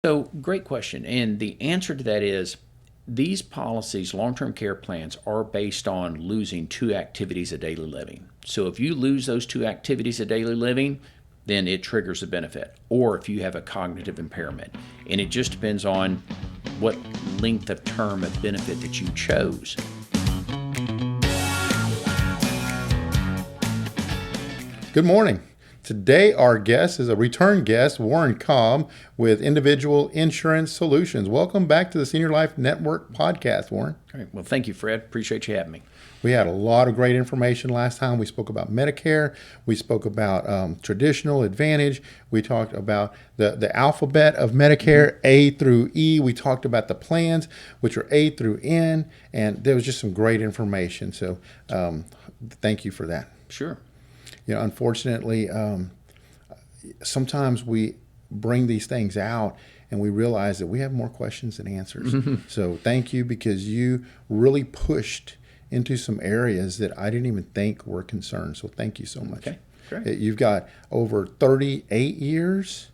So, great question. And the answer to that is these policies, long-term care plans, are based on losing two activities of daily living. So if you lose those two activities of daily living, then it triggers a benefit. Or if you have a cognitive impairment. And it just depends on what length of term of benefit that you chose. Good morning. Today, our guest is a return guest, Warren Kolb, with Individual Insurance Solutions. Welcome back to the Senior Life Network podcast, Warren. All right. Well, thank you, Fred. Appreciate you having me. We had a lot of great information last time. We spoke about Medicare. We spoke about traditional Advantage. We talked about the alphabet of Medicare, A through E. We talked about the plans, which are A through N. And there was just some great information. So thank you for that. Sure. Unfortunately, sometimes we bring these things out and we realize that we have more questions than answers. So thank you, because you really pushed into some areas that I didn't even think were concerned. So thank you so much. Okay, great. You've got over 38 years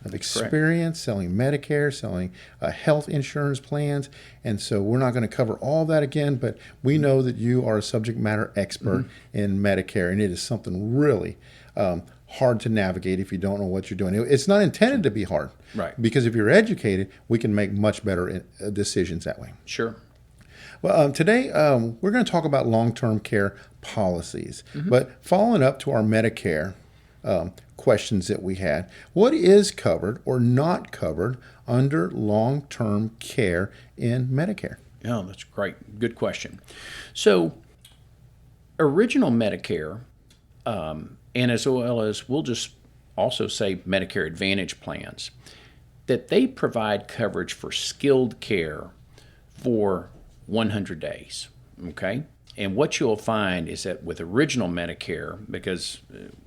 of experience selling Medicare, selling health insurance plans. And so we're not going to cover all that again, but we know that you are a subject matter expert in Medicare, and it is something really hard to navigate if you don't know what you're doing. It's not intended to be hard. Right. Because if you're educated, we can make much better decisions that way. Sure. Well, today we're going to talk about long-term care policies. But following up to our Medicare questions that we had, what is covered or not covered under long-term care in Medicare? Oh, that's great. Good question. So, original Medicare, and as well as we'll just also say Medicare Advantage plans, that they provide coverage for skilled care for 100 days, okay? And what you'll find is that with original Medicare, because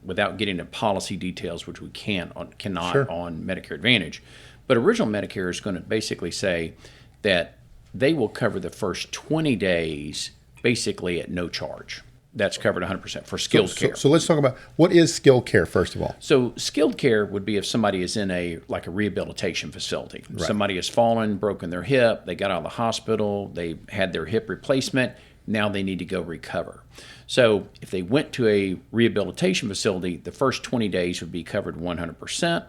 without getting into policy details, which we cannot Sure. on Medicare Advantage, but original Medicare is going to basically say that they will cover the first 20 days basically at no charge. That's covered 100% for skilled care. So let's talk about what is skilled care, first of all. So skilled care would be if somebody is in a rehabilitation facility. Right. Somebody has fallen, broken their hip, they got out of the hospital, they had their hip replacement, now they need to go recover. So if they went to a rehabilitation facility, the first 20 days would be covered 100%,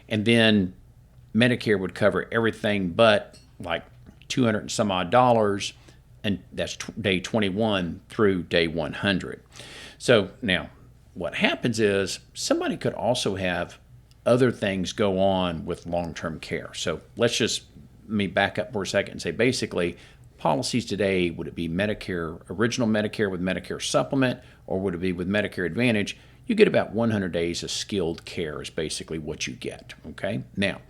and then Medicare would cover everything but like $200 and some odd, and that's day 21 through day 100. So now what happens is somebody could also have other things go on with long-term care. So let me back up for a second and say basically policies today, would it be Medicare, original Medicare with Medicare supplement, or would it be with Medicare Advantage? You get about 100 days of skilled care is basically what you get, okay? Now,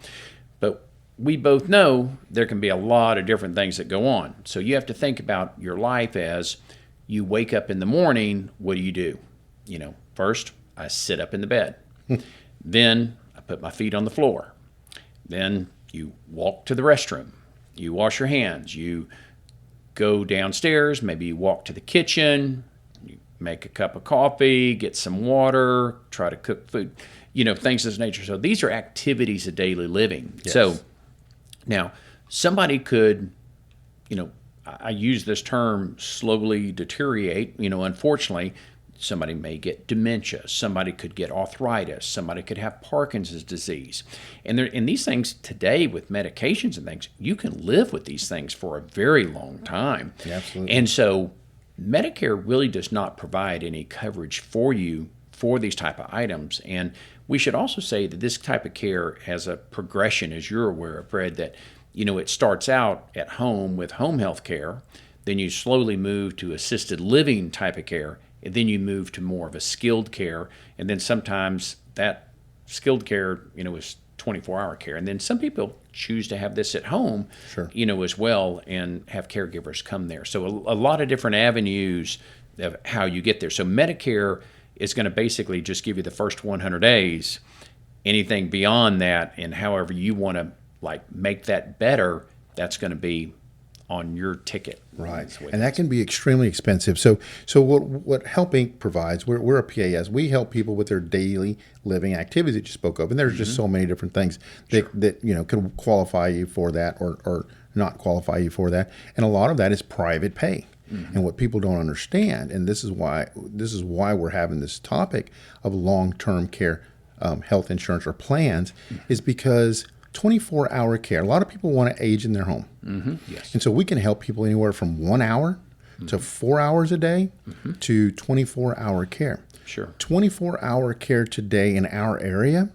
but we both know there can be a lot of different things that go on. So you have to think about your life as you wake up in the morning, what do? First, I sit up in the bed. Then I put my feet on the floor. Then you walk to the restroom. You wash your hands. You go downstairs. Maybe you walk to the kitchen. You make a cup of coffee, get some water, try to cook food, things of this nature. So these are activities of daily living. Yes. So now, somebody could, I use this term slowly deteriorate. Unfortunately, somebody may get dementia. Somebody could get arthritis. Somebody could have Parkinson's disease. And these things today with medications and things, you can live with these things for a very long time. Yeah, absolutely. And so Medicare really does not provide any coverage for you for these type of items. And we should also say that this type of care has a progression, as you're aware of, Fred, that, it starts out at home with home health care, then you slowly move to assisted living type of care, and then you move to more of a skilled care, and then sometimes that skilled care, is 24-hour care. And then some people choose to have this at home, Sure. As well, and have caregivers come there. So a lot of different avenues of how you get there. So Medicare is going to basically just give you the first 100 days. Anything beyond that, and however you want to make that better, that's going to be on your ticket. Right, and that can be extremely expensive. So what Help Inc. provides, we're a PAS. We help people with their daily living activities that you spoke of, and there's just so many different things that could qualify you for that or not qualify you for that, and a lot of that is private pay. And what people don't understand, and this is why we're having this topic of long-term care health insurance or plans, is because 24-hour care. A lot of people want to age in their home. Yes. And so we can help people anywhere from 1 hour to 4 hours a day to 24-hour care. Sure. 24-hour care today in our area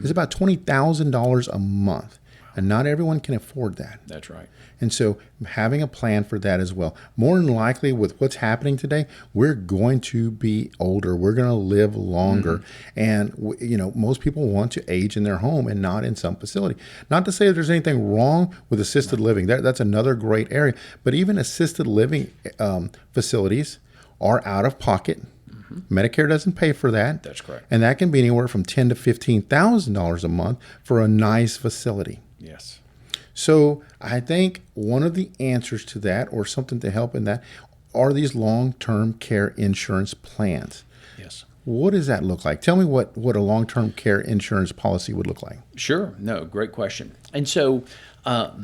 is about $20,000 a month. And not everyone can afford that. That's right. And so having a plan for that as well. More than likely with what's happening today, we're going to be older. We're going to live longer. And, most people want to age in their home and not in some facility. Not to say that there's anything wrong with assisted living. That's another great area. But even assisted living facilities are out of pocket. Medicare doesn't pay for that. That's correct. And that can be anywhere from $10,000 to $15,000 a month for a nice facility. Yes. So I think one of the answers to that, or something to help in that, are these long-term care insurance plans. Yes. What does that look like? Tell me what a long-term care insurance policy would look like. Sure. No, great question. And so a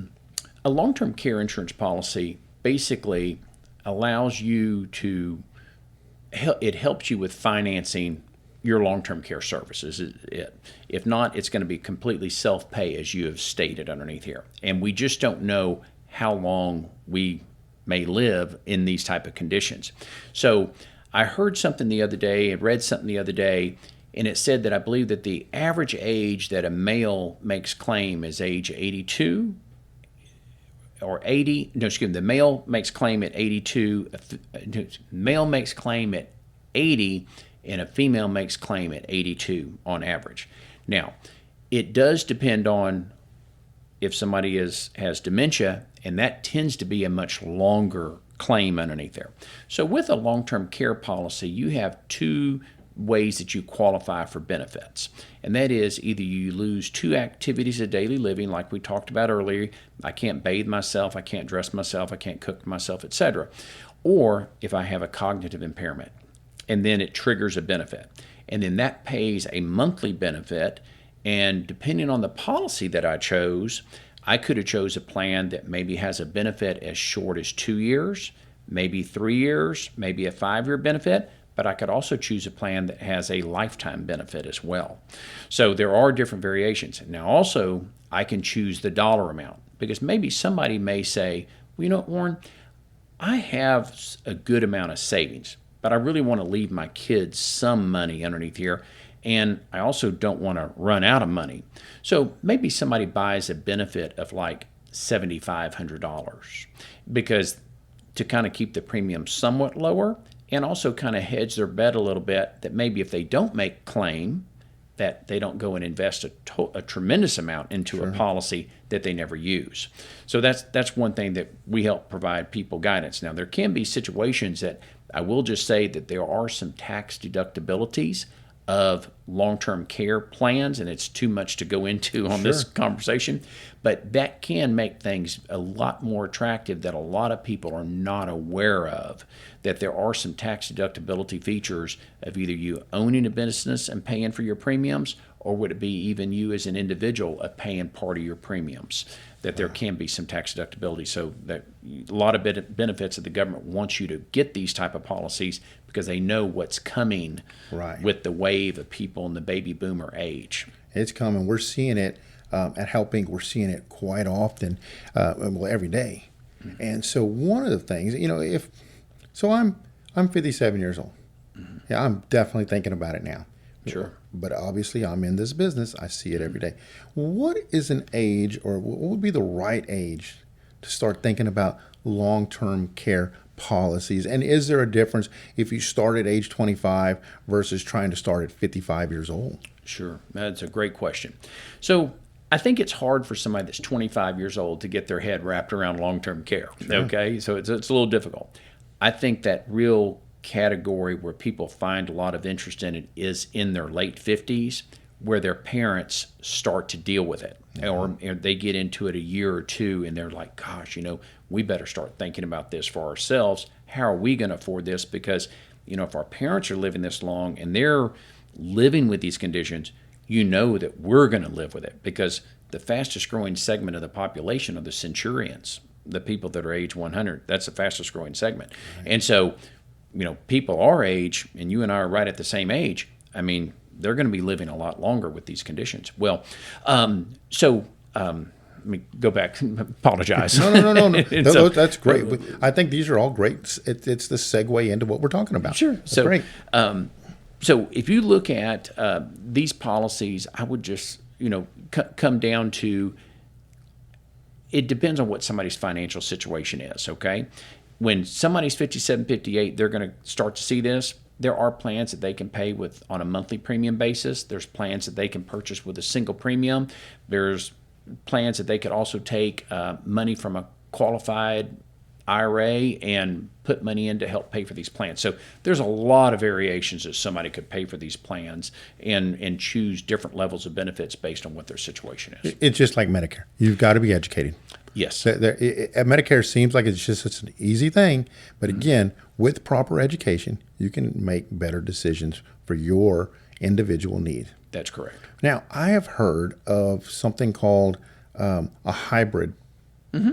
long-term care insurance policy basically allows you to, it helps you with financing your long-term care services. If not, it's going to be completely self-pay, as you have stated underneath here. And we just don't know how long we may live in these type of conditions. So I heard something the other day and read something the other day, and it said that I believe that the average age that a male makes claim is age 82 or 80. No, excuse me. The male makes claim at 82. Male makes claim at 80. And a female makes claim at 82 on average. Now, it does depend on if somebody has dementia, and that tends to be a much longer claim underneath there. So with a long-term care policy, you have two ways that you qualify for benefits. And that is either you lose 2 activities of daily living, like we talked about earlier. I can't bathe myself, I can't dress myself, I can't cook myself, etc. Or if I have a cognitive impairment. And then it triggers a benefit. And then that pays a monthly benefit. And depending on the policy that I chose, I could have chose a plan that maybe has a benefit as short as 2 years, maybe 3 years, maybe a 5-year benefit, but I could also choose a plan that has a lifetime benefit as well. So there are different variations. Now also, I can choose the dollar amount, because maybe somebody may say, well, Warren, I have a good amount of savings, but I really want to leave my kids some money underneath here, and I also don't want to run out of money. So maybe somebody buys a benefit of like $7,500 because to kind of keep the premium somewhat lower and also kind of hedge their bet a little bit that maybe if they don't make claim, that they don't go and invest a tremendous amount into a policy that they never use. So that's one thing that we help provide people guidance. Now, there can be situations that I will just say that there are some tax deductibilities of long-term care plans, and it's too much to go into on this conversation, but that can make things a lot more attractive that a lot of people are not aware of, that there are some tax deductibility features of either you owning a business and paying for your premiums, or would it be even you as an individual paying part of your premiums, that there can be some tax deductibility. So that a lot of benefits that the government wants you to get these type of policies because they know what's coming with the wave of people in the baby boomer age. It's coming. We're seeing it at Help Inc. We're seeing it quite often, every day. And so one of the things, I'm 57 years old. Yeah, I'm definitely thinking about it now. Sure. But obviously I'm in this business. I see it every day. What is an age, or what would be the right age to start thinking about long-term care policies? And is there a difference if you start at age 25 versus trying to start at 55 years old? Sure. That's a great question. So I think it's hard for somebody that's 25 years old to get their head wrapped around long-term care. Okay. So it's a little difficult. I think that real category where people find a lot of interest in it is in their late 50s where their parents start to deal with it, or they get into it a year or two and they're like, gosh, we better start thinking about this for ourselves. How are we going to afford this? Because, if our parents are living this long and they're living with these conditions, that we're going to live with it, because the fastest growing segment of the population are the centurions, the people that are age 100. That's the fastest growing segment. Right. And so, people our age, and you and I are right at the same age, they're going to be living a lot longer with these conditions. Well, let me go back. Apologize. No. That's great. I think these are all great. It's the segue into what we're talking about. Sure. That's great. So if you look at these policies, I would just, come down to, it depends on what somebody's financial situation is, okay? When somebody's 57, 58, they're going to start to see this. There are plans that they can pay with on a monthly premium basis. There's plans that they can purchase with a single premium. There's plans that they could also take money from a qualified IRA and put money in to help pay for these plans. So there's a lot of variations that somebody could pay for these plans and choose different levels of benefits based on what their situation is. It's just like Medicare. You've got to be educated. Yes. Medicare seems like it's just such an easy thing, but again, with proper education, you can make better decisions for your individual need. That's correct. Now, I have heard of something called a hybrid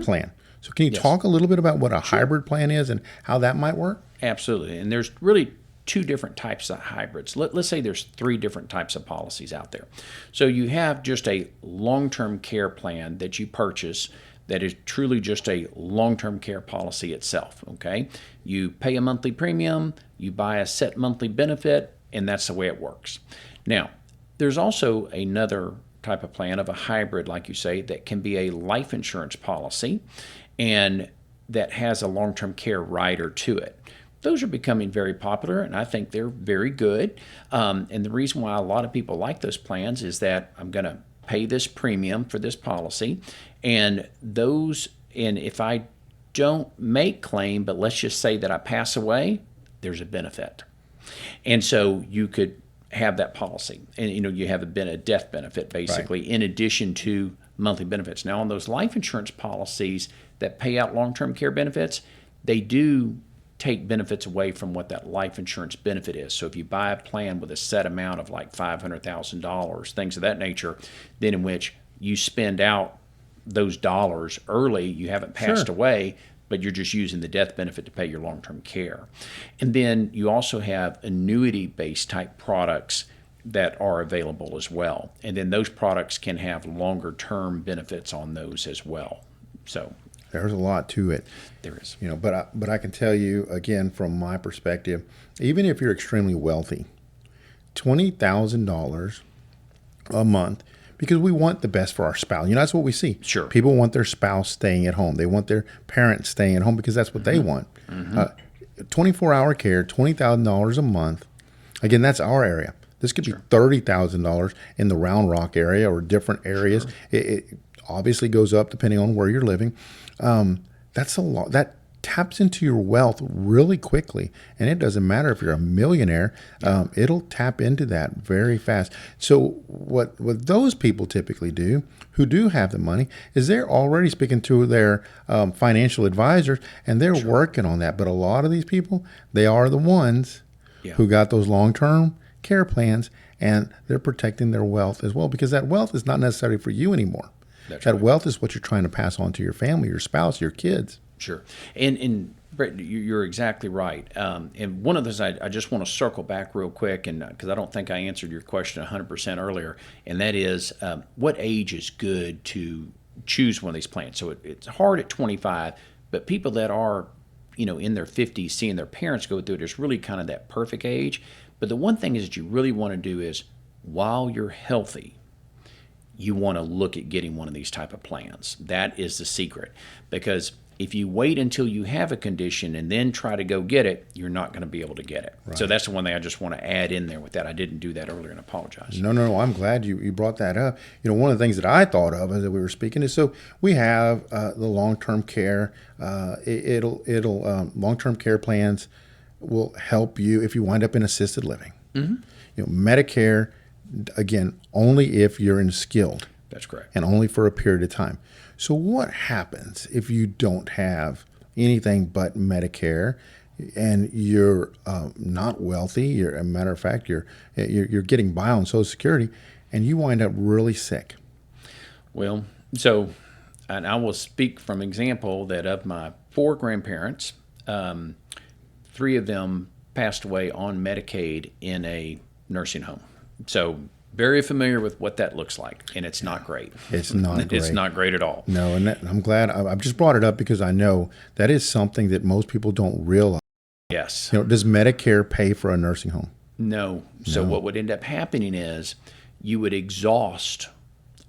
plan. So can you talk a little bit about what a hybrid plan is and how that might work? Absolutely. And there's really two different types of hybrids. Let's say there's three different types of policies out there. So you have just a long-term care plan that you purchase that is truly just a long-term care policy itself, okay? You pay a monthly premium, you buy a set monthly benefit, and that's the way it works. Now, there's also another type of plan of a hybrid, like you say, that can be a life insurance policy and that has a long-term care rider to it. Those are becoming very popular, and I think they're very good. And the reason why a lot of people like those plans is that I'm going to pay this premium for this policy, and if I don't make claim, but let's just say that I pass away, there's a benefit. And so you could have that policy, and you have a death benefit basically, right, in addition to monthly benefits. Now, on those life insurance policies that pay out long-term care benefits, they do take benefits away from what that life insurance benefit is. So if you buy a plan with a set amount of like $500,000, things of that nature, then in which you spend out those dollars early, you haven't passed away, but you're just using the death benefit to pay your long-term care. And then you also have annuity-based type products that are available as well. And then those products can have longer-term benefits on those as well. So there's a lot to it. There is. But I can tell you, again, from my perspective, even if you're extremely wealthy, $20,000 a month, because we want the best for our spouse. That's what we see. Sure. People want their spouse staying at home. They want their parents staying at home because that's what they want. 24-hour care, $20,000 a month. Again, that's our area. This could be $30,000 in the Round Rock area or different areas. It obviously goes up depending on where you're living. That's a lot. That taps into your wealth really quickly, and it doesn't matter if you're a millionaire. It'll tap into that very fast. So what those people typically do, who do have the money, is they're already speaking to their financial advisors, and they're working on that. But a lot of these people, they are the ones who got those long-term care plans, and they're protecting their wealth as well, because that wealth is not necessarily for you anymore. That wealth is what you're trying to pass on to your family, your spouse, your kids. Sure. And Brett, you're exactly right. And one of those I just want to circle back real quick, and because I don't think I answered your question 100% earlier, and that is what age is good to choose one of these plans? So it's hard at 25, but people that are in their 50s, seeing their parents go through it, is really kind of that perfect age. But the one thing is that you really want to do is, while you're healthy, you want to look at getting one of these type of plans. That is the secret. Because if you wait until you have a condition and then try to go get it, you're not going to be able to get it. Right. So that's the one thing I just want to add in there with that. I didn't do that earlier, and apologize. No. I'm glad you brought that up. One of the things that I thought of as we were speaking is, so we have the long-term care. Long-term care plans will help you if you wind up in assisted living. Medicare Again, only if you're in skilled That's correct. and only for a period of time. So what happens if you don't have anything but Medicare and you're not wealthy? You're, a matter of fact, you're getting by on Social Security, and you wind up really sick. Well, so, and I will speak from example that of my 4 grandparents, 3 of them passed away on Medicaid in a nursing home. So very familiar with what that looks like, and it's not great. It's not great. It's not great at all. No, and I'm glad I've just brought it up because I know that is something that most people don't realize. Yes. Does Medicare pay for a nursing home? No. So what would end up happening is you would exhaust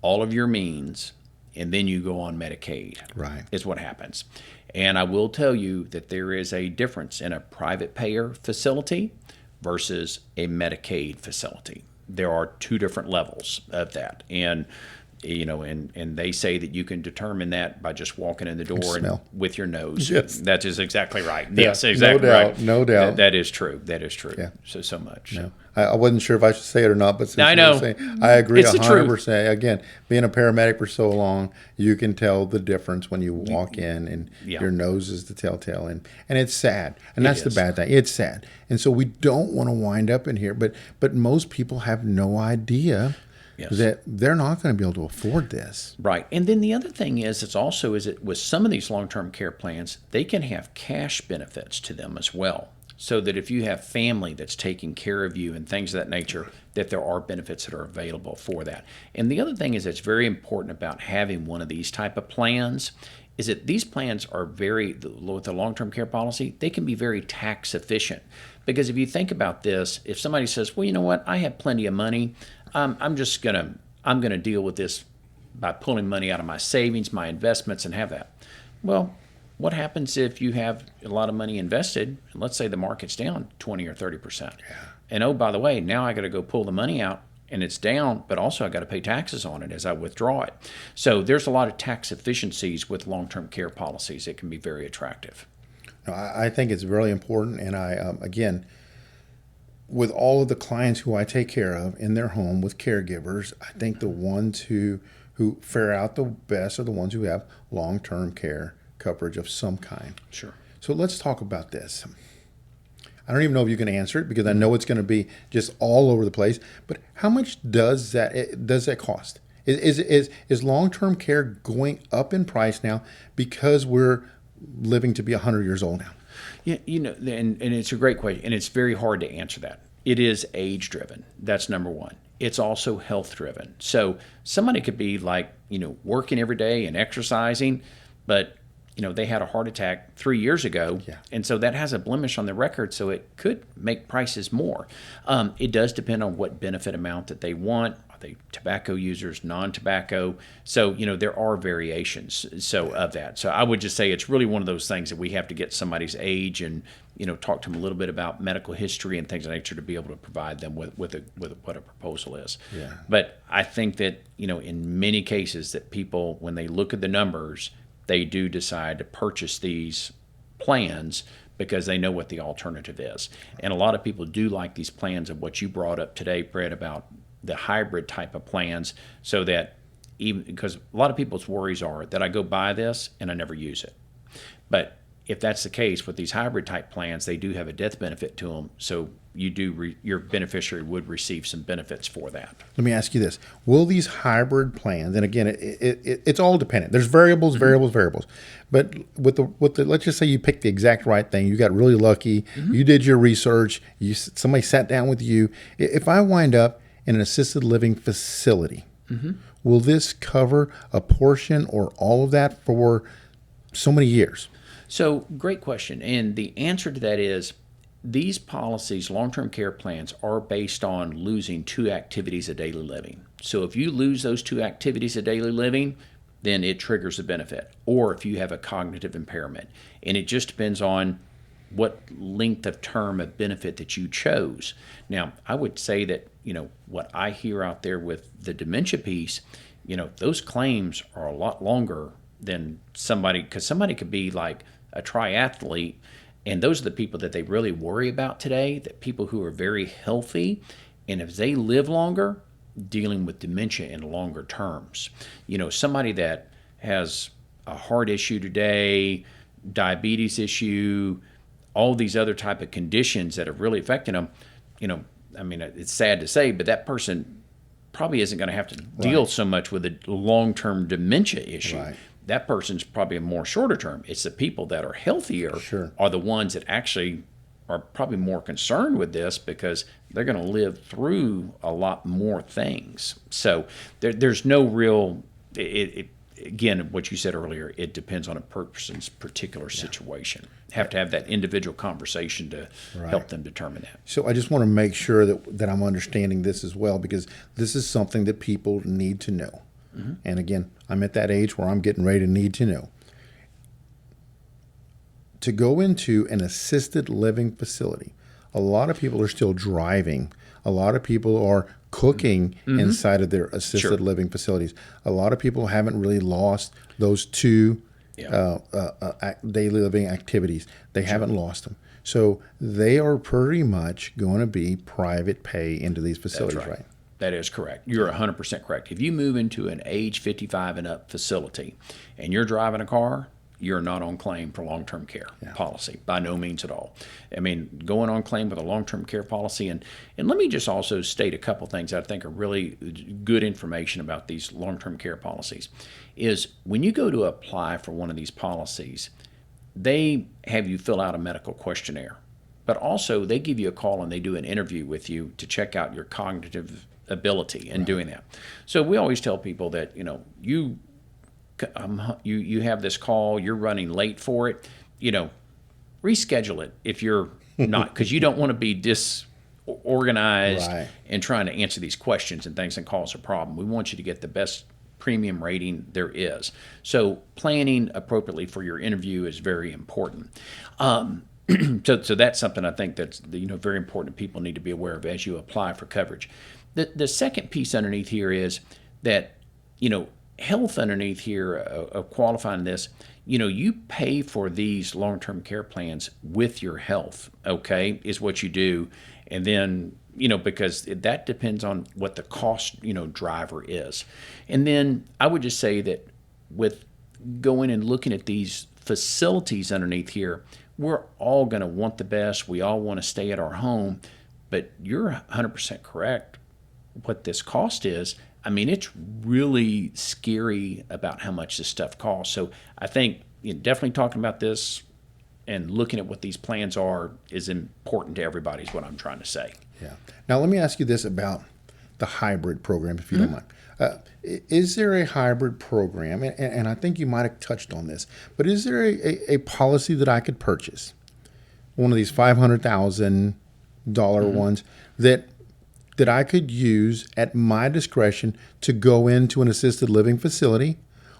all of your means, and then you go on Medicaid. Right. Is what happens. And I will tell you that there is a difference in a private payer facility versus a Medicaid facility. There are 2 different levels of that. And and they say that you can determine that by just walking in the door and with your nose. Yes. That is exactly right. Yeah, Yes, exactly no doubt, right. no doubt. That is true. That is true. Yeah. So much. No. I wasn't sure if I should say it or not, but since I you know. were saying, I agree It's the truth. 100%. Again, being a paramedic for so long, you can tell the difference when you walk in and your nose is the telltale. And it's sad. And that's the bad thing. It's sad. And so we don't want to wind up in here. But most people have no idea that they're not going to be able to afford this. Right. And then the other thing is that with some of these long-term care plans, they can have cash benefits to them as well. So that if you have family that's taking care of you and things of that nature, that there are benefits that are available for that. And the other thing is that's very important about having one of these type of plans is that these plans are with the long-term care policy, they can be very tax efficient. Because if you think about this, if somebody says, well, you know what, I have plenty of money, I'm going to deal with this by pulling money out of my savings, my investments, and have that. Well, what happens if you have a lot of money invested, and let's say the market's down 20 or 30%? Yeah. And oh, by the way, now I got to go pull the money out, and it's down, but also I got to pay taxes on it as I withdraw it. So there's a lot of tax efficiencies with long-term care policies that can be very attractive. No, I think it's really important, and again, with all of the clients who I take care of in their home with caregivers, I think the ones who fare out the best are the ones who have long-term care coverage of some kind. Sure. So let's talk about this. I don't even know if you can answer it because I know it's going to be just all over the place. But how much does that cost? Is long-term care going up in price now because we're living to be 100 years old now? Yeah, and it's a great question, and it's very hard to answer that. It is age-driven. That's number one. It's also health-driven. So somebody could be like, working every day and exercising, but they had a heart attack 3 years ago, and so that has a blemish on the record, so it could make prices more. It does depend on what benefit amount that they want. Are they tobacco users, non-tobacco? So, there are variations of that. So I would just say it's really one of those things that we have to get somebody's age and, talk to them a little bit about medical history and things of nature to be able to provide them with what a proposal is. Yeah. But I think that, in many cases that people, when they look at the numbers, they do decide to purchase these plans because they know what the alternative is. And a lot of people do like these plans of what you brought up today, Fred, about the hybrid type of plans, so that even because a lot of people's worries are that I go buy this and I never use it. But if that's the case with these hybrid type plans, they do have a death benefit to them. So your beneficiary would receive some benefits for that. Let me ask you this. Will these hybrid plans, and again, it's all dependent. There's variables. But with the let's just say you picked the exact right thing. You got really lucky. You did your research. Somebody sat down with you. If I wind up in an assisted living facility, will this cover a portion or all of that for so many years? So great question. And the answer to that is these policies, long-term care plans, are based on losing 2 activities of daily living. So if you lose those 2 activities of daily living, then it triggers a benefit. Or if you have a cognitive impairment. And it just depends on what length of term of benefit that you chose. Now, I would say that, what I hear out there with the dementia piece, those claims are a lot longer than somebody, because somebody could be like a triathlete, and those are the people that they really worry about today, that people who are very healthy, and if they live longer, dealing with dementia in longer terms. Somebody that has a heart issue today, diabetes issue, all these other type of conditions that are really affecting them, it's sad to say, but that person probably isn't going to have to deal so much with a long-term dementia issue. Right. That person's probably a more shorter term. It's the people that are healthier are the ones that actually are probably more concerned with this because they're going to live through a lot more things. So there's no real, again, what you said earlier, it depends on a person's particular situation. Have to have that individual conversation to help them determine that. So I just want to make sure that I'm understanding this as well, because this is something that people need to know. Mm-hmm. And again, I'm at that age where I'm getting ready to need to know. To go into an assisted living facility, a lot of people are still driving. A lot of people are cooking inside of their assisted living facilities. A lot of people haven't really lost those two daily living activities. They haven't lost them. So they are pretty much going to be private pay into these facilities, right? That is correct. You're 100% correct. If you move into an age 55 and up facility and you're driving a car, you're not on claim for long-term care policy, by no means at all. I mean, going on claim with a long-term care policy, and let me just also state a couple things I think are really good information about these long-term care policies, is when you go to apply for one of these policies, they have you fill out a medical questionnaire, but also they give you a call and they do an interview with you to check out your cognitive ability in doing that. So we always tell people that, you have this call, you're running late for it, reschedule it if you're not, because you don't want to be disorganized and trying to answer these questions and things and cause a problem. We want you to get the best premium rating there is. So planning appropriately for your interview is very important. So that's something I think that's very important people need to be aware of as you apply for coverage. The second piece underneath here is that, health underneath here of qualifying this, you pay for these long-term care plans with your health, okay, is what you do. And then, because that depends on what the cost, driver is. And then I would just say that with going and looking at these facilities underneath here, we're all going to want the best. We all want to stay at our home. But you're 100% correct. What this cost is, I mean, it's really scary about how much this stuff costs. So I think definitely talking about this and looking at what these plans are is important to everybody is what I'm trying to say. Yeah. Now, let me ask you this about the hybrid program, if you don't mind. Is there a hybrid program, and I think you might have touched on this, but is there a policy that I could purchase, one of these $500,000 ones, that I could use at my discretion to go into an assisted living facility,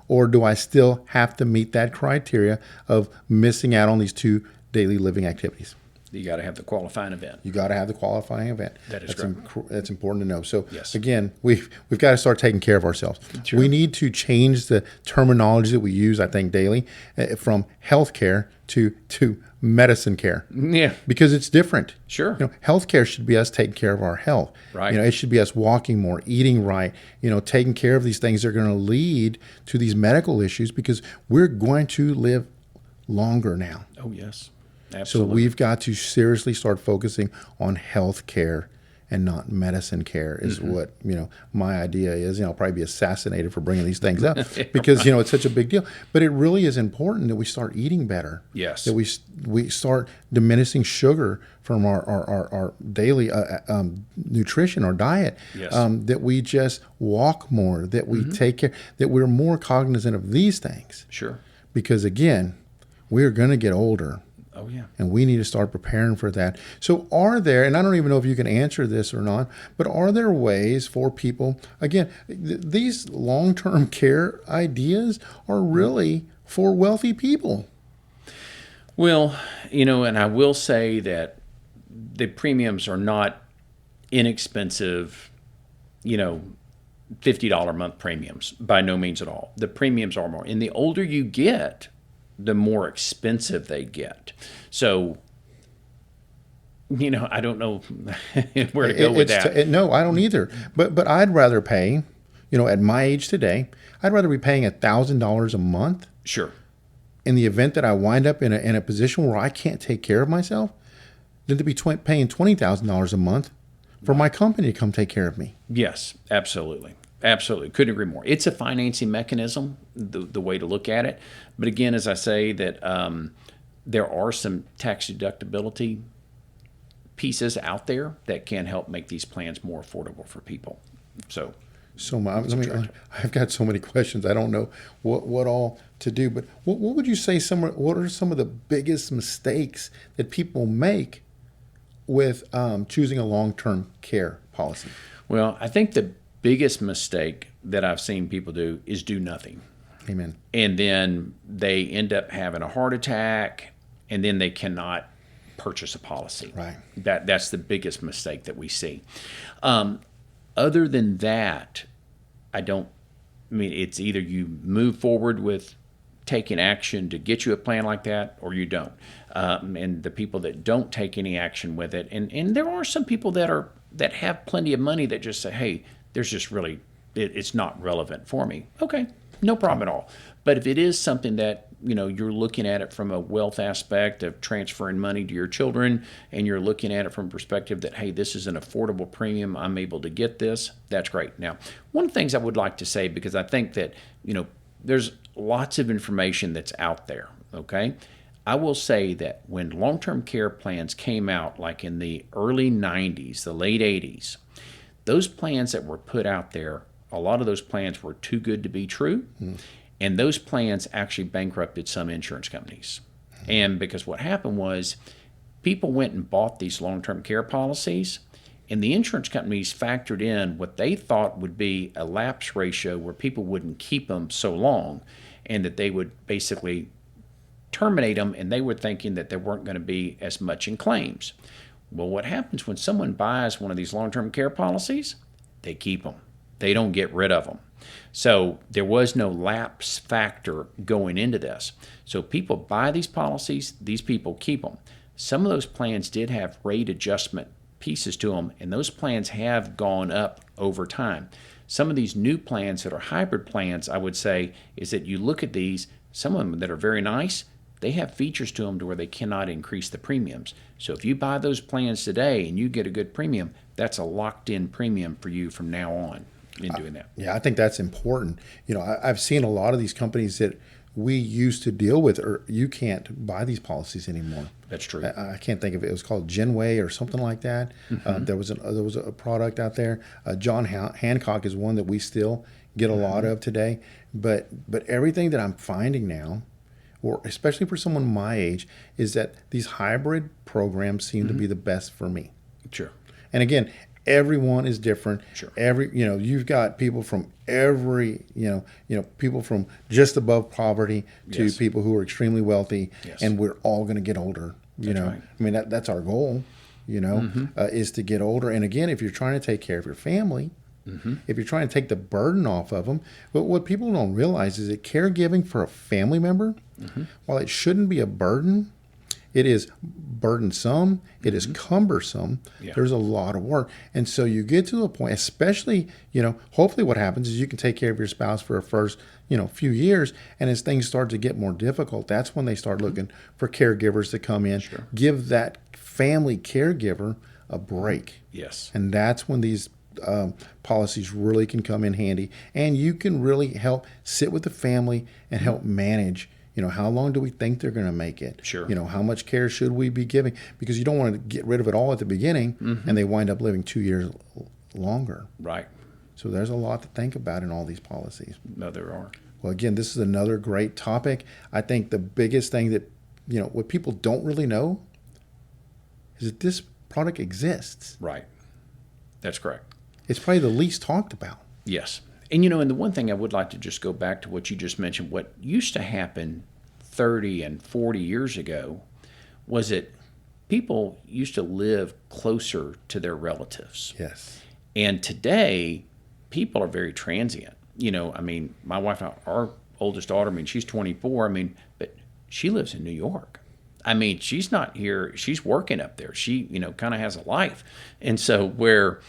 or do I still have to meet that criteria of missing out on these two daily living activities? You got to have the qualifying event. You got to have the qualifying event. That is correct. That's important to know. So yes. Again, we've got to start taking care of ourselves. Sure. We need to change the terminology that we use, I think, daily, from healthcare to medicine care. Yeah. Because it's different. Sure. Healthcare should be us taking care of our health. Right. It should be us walking more, eating right, taking care of these things that are going to lead to these medical issues, because we're going to live longer now. Oh, yes. Absolutely. So we've got to seriously start focusing on health care and not medicine care is what, my idea is. I'll probably be assassinated for bringing these things up because, it's such a big deal. But it really is important that we start eating better. Yes. That we start diminishing sugar from our daily nutrition or diet. Yes. That we just walk more, that we take care, that we're more cognizant of these things. Sure. Because, again, we're going to get older. Oh, yeah. And we need to start preparing for that. So are there, and I don't even know if you can answer this or not, but are there ways for people, again, these long-term care ideas are really for wealthy people? Well, and I will say that the premiums are not inexpensive, $50 a month premiums, by no means at all. The premiums are more. And the older you get, the more expensive they get. So I don't know where to go with that. No, I don't either. But I'd rather pay, at my age today, I'd rather be paying $1,000 a month Sure. in the event that I wind up in a position where I can't take care of myself than to be paying $20,000 a month for my company to come take care of me. Yes, absolutely. Absolutely. Couldn't agree more. It's a financing mechanism, the way to look at it. But again, as I say, that there are some tax deductibility pieces out there that can help make these plans more affordable for people. I've got so many questions. I don't know what all to do. But what would you say? What are some of the biggest mistakes that people make with choosing a long-term care policy? Well, I think the biggest mistake that I've seen people do is do nothing. Amen. And then they end up having a heart attack, and then they cannot purchase a policy. Right. That's the biggest mistake that we see. Other than that, it's either you move forward with taking action to get you a plan like that, or you don't. And the people that don't take any action with it, and there are some people that have plenty of money that just say, hey, there's just really, it's not relevant for me. Okay, no problem at all. But if it is something that, you're looking at it from a wealth aspect of transferring money to your children, and you're looking at it from a perspective that, hey, this is an affordable premium, I'm able to get this, that's great. Now, one of the things I would like to say, because I think that, there's lots of information that's out there, okay? I will say that when long-term care plans came out, like in the early 90s, the late 80s, those plans that were put out there, a lot of those plans were too good to be true. And those plans actually bankrupted some insurance companies. And because what happened was people went and bought these long-term care policies, and the insurance companies factored in what they thought would be a lapse ratio where people wouldn't keep them so long, and that they would basically terminate them, and they were thinking that there weren't going to be as much in claims. Well, what happens when someone buys one of these long-term care policies? They keep them. They don't get rid of them. So there was no lapse factor going into this. So people buy these policies, these people keep them. Some of those plans did have rate adjustment pieces to them, and those plans have gone up over time. Some of these new plans that are hybrid plans, I would say, is that you look at these, some of them that are very nice, they have features to them to where they cannot increase the premiums. So if you buy those plans today and you get a good premium, that's a locked-in premium for you from now on in doing that. Yeah, I think that's important. I've seen a lot of these companies that we used to deal with, or you can't buy these policies anymore. That's true. I can't think of it. It was called Genway or something like that. There was a product out there. John Hancock is one that we still get a lot of today. But everything that I'm finding now, or especially for someone my age, is that these hybrid programs seem to be the best for me. Sure. And again, everyone is different. Sure. You've got people from people from just above poverty to Yes. people who are extremely wealthy, Yes. and we're all going to get older. Right. That's our goal. Is to get older. And again, if you're trying to take care of your family, if you're trying to take the burden off of them, but what people don't realize is that caregiving for a family member, while it shouldn't be a burden, it is burdensome. It is cumbersome. Yeah. There's a lot of work. And so you get to a point, especially, hopefully what happens is you can take care of your spouse for a first, few years. And as things start to get more difficult, that's when they start looking for caregivers to come in, give that family caregiver a break. Yes. And that's when these policies really can come in handy. And you can really help sit with the family and help manage. How long do we think they're going to make it? Sure. How much care should we be giving? Because you don't want to get rid of it all at the beginning, and they wind up living 2 years longer. Right. So there's a lot to think about in all these policies. No, there are. Well, again, this is another great topic. I think the biggest thing that, what people don't really know is that this product exists. Right. That's correct. It's probably the least talked about. Yes. And, and the one thing I would like to just go back to what you just mentioned, what used to happen 30 and 40 years ago was that people used to live closer to their relatives. Yes. And today, people are very transient. My wife, our oldest daughter, she's 24, but she lives in New York. I mean, she's not here. She's working up there. She, kind of has a life. And so where,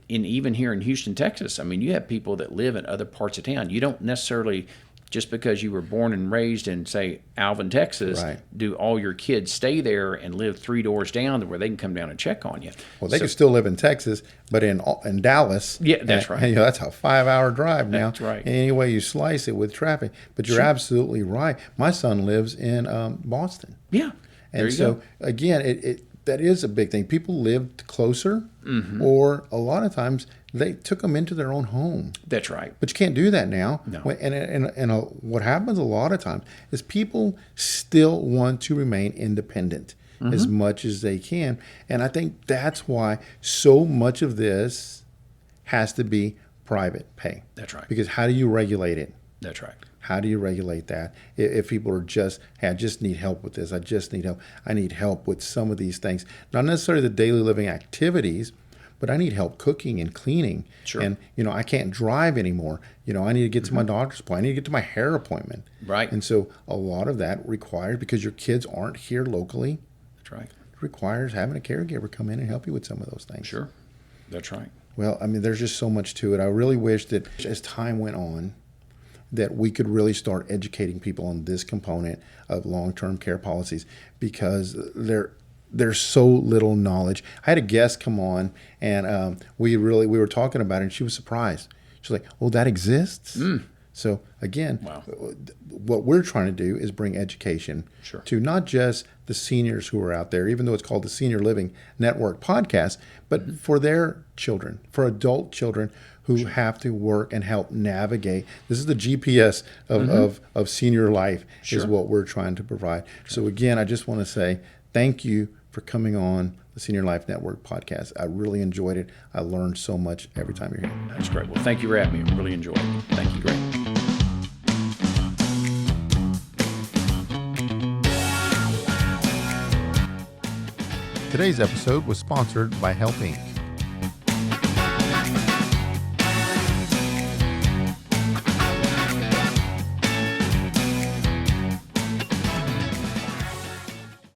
even here in Houston, Texas, I mean, you have people that live in other parts of town. You don't necessarily, just because you were born and raised in, say, Alvin, Texas, Right. do all your kids stay there and live 3 doors down to where they can come down and check on you. Well, they could still live in Texas, but in Dallas. Yeah, that's right. And, that's a 5-hour drive now. That's right. Any way you slice it with traffic. But you're absolutely right. My son lives in Boston. Yeah. There And you so, go. again, that is a big thing. People lived closer, or a lot of times they took them into their own home. That's right. But you can't do that now. No. And what happens a lot of times is people still want to remain independent as much as they can. And I think that's why so much of this has to be private pay. That's right. Because how do you regulate it? That's right. How do you regulate that? If people are just, hey, I just need help with this. I just need help. I need help with some of these things. Not necessarily the daily living activities, but I need help cooking and cleaning. Sure. And, I can't drive anymore. I need to get to my doctor's appointment. I need to get to my hair appointment. Right. And so a lot of that requires, because your kids aren't here locally, That's right. it requires having a caregiver come in and help you with some of those things. Sure. That's right. Well, I mean, there's just so much to it. I really wish that as time went on, that we could really start educating people on this component of long-term care policies, because there's so little knowledge. I had a guest come on, and we were talking about it, and she was surprised. She's like, "Oh, that exists?" So again, Wow. what we're trying to do is bring education Sure. to not just the seniors who are out there, even though it's called the Senior Living Network Podcast, but for their children, for adult children who have to work and help navigate. This is the GPS of senior life, is Sure. what we're trying to provide. So again, I just want to say thank you for coming on the Senior Life Network Podcast. I really enjoyed it. I learned so much every time you're here. That's great. Well, thank you for having me. I really enjoyed it. Thank you. Great. Today's episode was sponsored by Help Inc.